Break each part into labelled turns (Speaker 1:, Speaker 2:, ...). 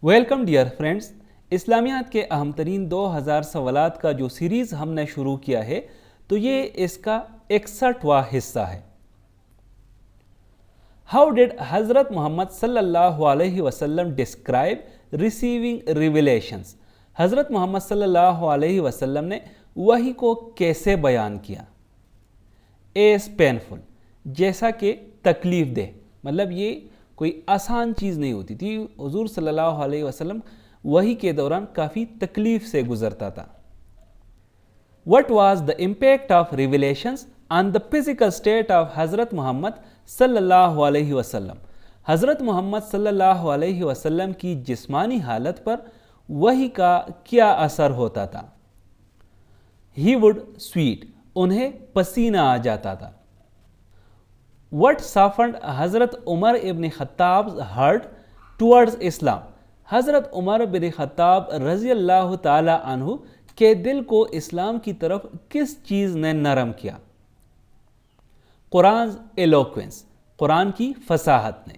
Speaker 1: Welcome dear friends, اسلامیات کے اہم ترین 2000 سوالات کا جو سیریز ہم نے شروع کیا ہے تو یہ اس کا 61واں حصہ ہے۔ ہاؤ ڈیڈ حضرت محمد صلی اللہ علیہ وسلم ڈسکرائب ریسیونگ ریویلیشنز؟ حضرت محمد صلی اللہ علیہ وسلم نے وحی کو کیسے بیان کیا؟ ایز پینفل، جیسا کہ تکلیف دہ، مطلب یہ کوئی آسان چیز نہیں ہوتی تھی۔ حضور صلی اللہ علیہ وسلم وحی کے دوران کافی تکلیف سے گزرتا تھا۔ What was the impact of revelations on the physical state of حضرت محمد صلی اللہ علیہ وسلم؟ حضرت محمد صلی اللہ علیہ وسلم کی جسمانی حالت پر وحی کا کیا اثر ہوتا تھا؟ He would sweat، انہیں پسینہ آ جاتا تھا۔ What softened حضرت عمر ابن خطاب's heart towards اسلام؟ حضرت عمر بن خطاب رضی اللہ تعالی عنہ کے دل کو اسلام کی طرف کس چیز نے نرم کیا؟ قرآن's eloquence، قرآن کی فصاحت نے۔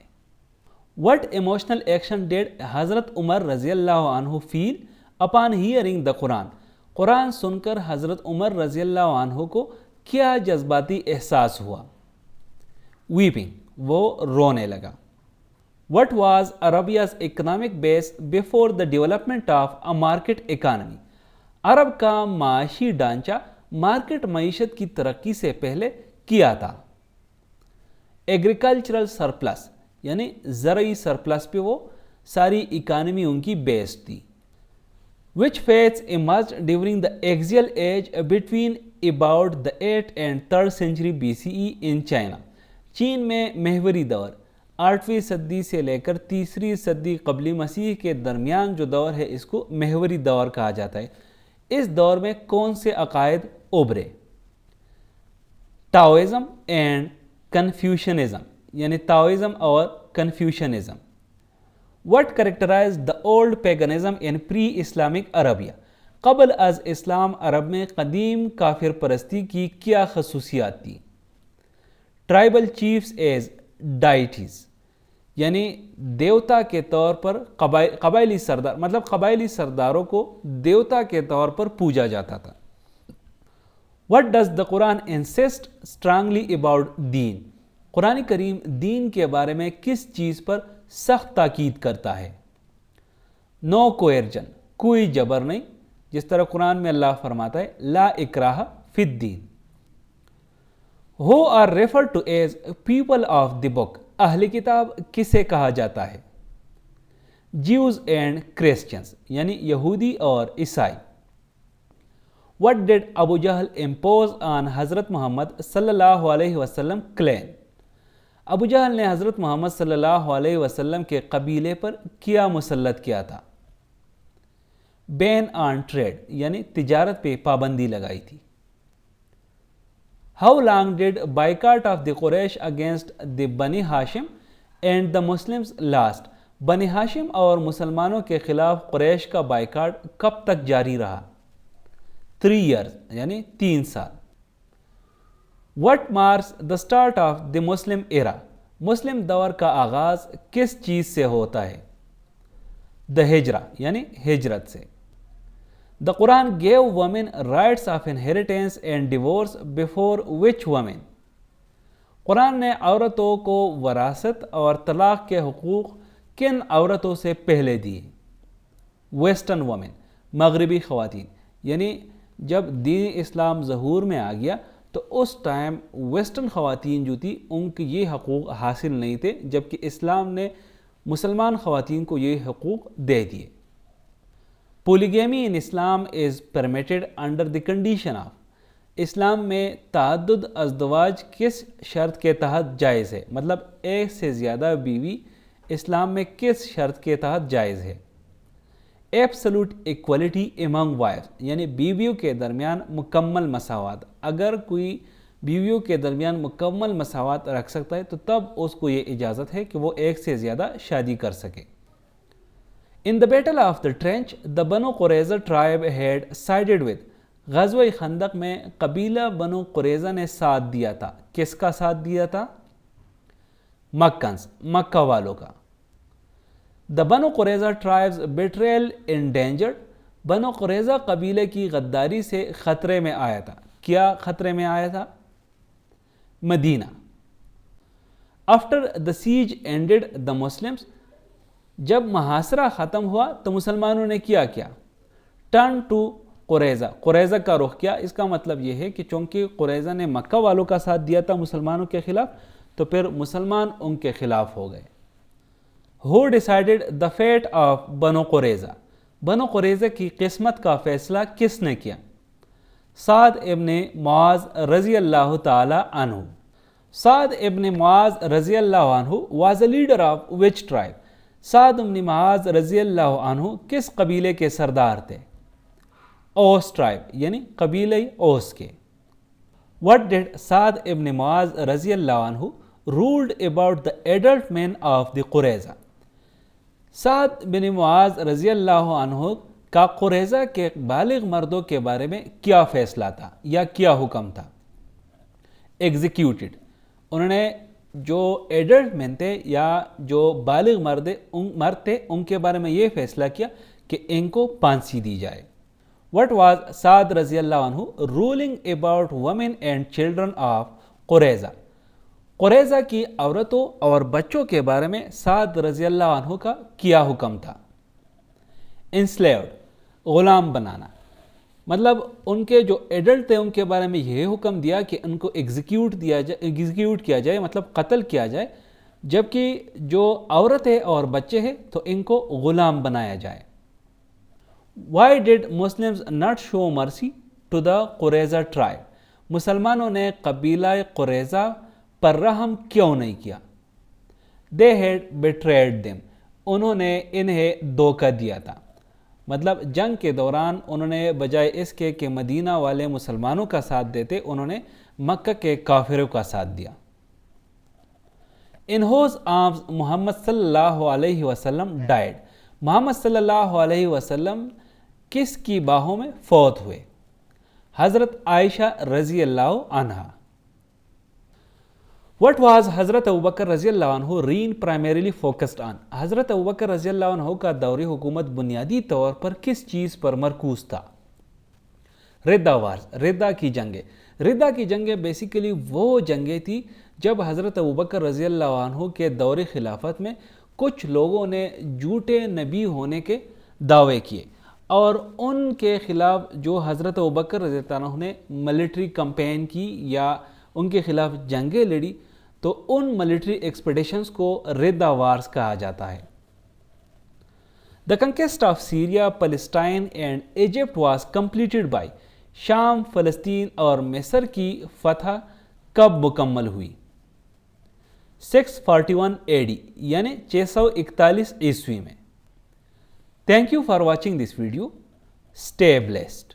Speaker 1: What emotional action did حضرت عمر رضی اللہ عنہ feel upon hearing the قرآن؟ قرآن سن کر حضرت عمر رضی اللہ عنہ کو کیا جذباتی احساس ہوا؟ ویپنگ، وہ رونے لگا۔ What was Arabia's economic base before the development of a market economy؟ عرب کا معاشی ڈھانچہ مارکیٹ معیشت کی ترقی سے پہلے کیا تھا؟ ایگریکلچرل سرپلس، یعنی زرعی سرپلس پہ وہ ساری اکانومی ان کی بیس تھی۔ Which faiths emerged during the axial age between about the 8th and 3rd century BCE in China؟ چین میں محوری دور 8ویں صدی سے لے کر 3ری صدی قبل مسیح کے درمیان جو دور ہے اس کو محوری دور کہا جاتا ہے۔ اس دور میں کون سے عقائد ابھرے؟ ٹاؤزم اینڈ کنفیوشنزم، یعنی تاؤزم اور کنفیوشنزم۔ What characterized the old paganism in pre-Islamic Arabia؟ قبل از اسلام عرب میں قدیم کافر پرستی کی کیا خصوصیات تھی؟ ٹرائبل چیفز ایز ڈائٹیز، یعنی دیوتا کے طور پر قبائلی سردار، مطلب قبائلی سرداروں کو دیوتا کے طور پر پوجا جاتا تھا۔ What does the Quran insist strongly about دین؟ قرآن کریم دین کے بارے میں کس چیز پر سخت تاکید کرتا ہے؟ نو کوئرجن، کوئی جبر نہیں، جس طرح قرآن میں اللہ فرماتا ہے لا اکراہ فی الدین۔ Who are referred to as people of the book؟ اہل کتاب کسے کہا جاتا ہے؟ Jews and Christians، یعنی یہودی اور عیسائی۔ What did Abu Jahl impose on حضرت محمد صلی اللہ علیہ وسلم claim؟ ابو جہل نے حضرت محمد صلی اللہ علیہ وسلم کے قبیلے پر کیا مسلط کیا تھا؟ بین آن ٹریڈ، یعنی تجارت پہ پابندی لگائی تھی۔ How long did boycott of the Quraysh against the Bani Hashim and the Muslims last؟ بنی ہاشم اور مسلمانوں کے خلاف قریش کا بائیکاٹ کب تک جاری رہا؟ 3 years، یعنی 3 سال۔ What marks the start of the Muslim era؟ مسلم دور کا آغاز کس چیز سے ہوتا ہے؟ The ہجرہ، یعنی ہجرت سے۔ The Quran gave women rights of inheritance and divorce before which women؟ قرآن نے عورتوں کو وراثت اور طلاق کے حقوق کن عورتوں سے پہلے دیے؟ ویسٹرن وومن، مغربی خواتین، یعنی جب دین اسلام ظہور میں آ گیا تو اس ٹائم ویسٹرن خواتین جو تھی ان کے یہ حقوق حاصل نہیں تھے، جبکہ اسلام نے مسلمان خواتین کو یہ حقوق دے دیے۔ Polygamy in Islam is permitted under the condition of؟ اسلام میں تعدد ازدواج کس شرط کے تحت جائز ہے؟ مطلب ایک سے زیادہ بیوی اسلام میں کس شرط کے تحت جائز ہے؟ Absolute equality among wives، یعنی بیویوں کے درمیان مکمل مساوات۔ اگر کوئی بیویوں کے درمیان مکمل مساوات رکھ سکتا ہے تو تب اس کو یہ اجازت ہے کہ وہ ایک سے زیادہ شادی کر سکے۔ In the Battle of the Trench, the Banu Qurayza tribe had sided with؟ غزوہ خندق میں قبیلہ بنو قریظہ نے ساتھ دیا تھا، کس کا ساتھ دیا تھا؟ مکنز، مکہ والوں کا۔ دا بنو قریظہ ٹرائبز بیٹریل انڈینجرڈ. بنو قریظہ قبیلے کی غداری سے خطرے میں آیا تھا. کیا خطرے میں آیا تھا؟ Madina. After the siege ended the Muslims. جب محاصرہ ختم ہوا تو مسلمانوں نے کیا ٹرن ٹو قریظہ. قریظہ کا رخ کیا. اس کا مطلب یہ ہے کہ چونکہ قریظہ نے مکہ والوں کا ساتھ دیا تھا مسلمانوں کے خلاف تو پھر مسلمان ان کے خلاف ہو گئے. ہو ڈیسائیڈڈ دا فیٹ آف بنو قریظہ. بنو قریظہ کی قسمت کا فیصلہ کس نے کیا؟ سعد ابن معاذ رضی اللہ تعالی عنہ. سعد ابن معاذ رضی اللہ عنہ was a leader of which tribe. Saad ibn Muaz رضی اللہ عنہ کس قبیلے کے سردار تھے؟ اوس ٹرائب یعنی قبیلہ اوس کے. What did سعد ابن معاذ رضی اللہ عنہ ruled about the adult men of the قریظہ. سعد بن معاذ رضی اللہ عنہ کا قریظہ کے بالغ مردوں کے بارے میں کیا فیصلہ تھا یا کیا حکم تھا؟ ایگزیکیوٹڈ. انہوں نے جو ایڈلٹ مین تھے یا جو بالغ مرد تھے ان کے بارے میں یہ فیصلہ کیا کہ ان کو پھانسی دی جائے. What was سعد رضی اللہ عنہ ruling about women and children of قریظہ. قریظہ کی عورتوں اور بچوں کے بارے میں سعد رضی اللہ عنہ کا کیا حکم تھا؟ enslaved غلام بنانا. مطلب ان کے جو ایڈلٹ تھے ان کے بارے میں یہ حکم دیا کہ ان کو ایگزیکیوٹ کیا جائے مطلب قتل کیا جائے، جبکہ جو عورتیں اور بچے ہیں تو ان کو غلام بنایا جائے. Why did Muslims not show mercy to the قریظہ tribe. مسلمانوں نے قبیلہ قریظہ پر رحم کیوں نہیں کیا؟ They had betrayed them. انہوں نے انہیں دھوکہ دیا تھا. مطلب جنگ کے دوران انہوں نے بجائے اس کے کہ مدینہ والے مسلمانوں کا ساتھ دیتے انہوں نے مکہ کے کافروں کا ساتھ دیا. In whose arms محمد صلی اللہ علیہ وسلم died. محمد صلی اللہ علیہ وسلم کس کی باہوں میں فوت ہوئے؟ حضرت عائشہ رضی اللہ عنہا. What was حضرت ابوبکر رضی اللہ عنہ reign primarily focused on. حضرت ابوبکر رضی اللہ عنہ کا دور حکومت بنیادی طور پر کس چیز پر مرکوز تھا؟ ردہ وارز ردہ کی جنگیں. ردہ کی جنگیں بیسیکلی وہ جنگیں تھی جب حضرت ابوبکر رضی اللہ عنہ کے دور خلافت میں کچھ لوگوں نے جھوٹے نبی ہونے کے دعوے کیے اور ان کے خلاف جو حضرت ابوبکر رضی اللہ عنہ نے ملٹری کمپین کی یا ان کے خلاف جنگیں لڑی تو ان ملٹری ایکسپیڈیشنز کو ردہ وارز کہا جاتا ہے. The conquest of Syria, Palestine and Egypt was completed by. شام، فلسطین اور مصر کی فتح کب مکمل ہوئی؟ 641 AD یعنی 641 عیسوی میں. Thank you for watching this video. Stay blessed.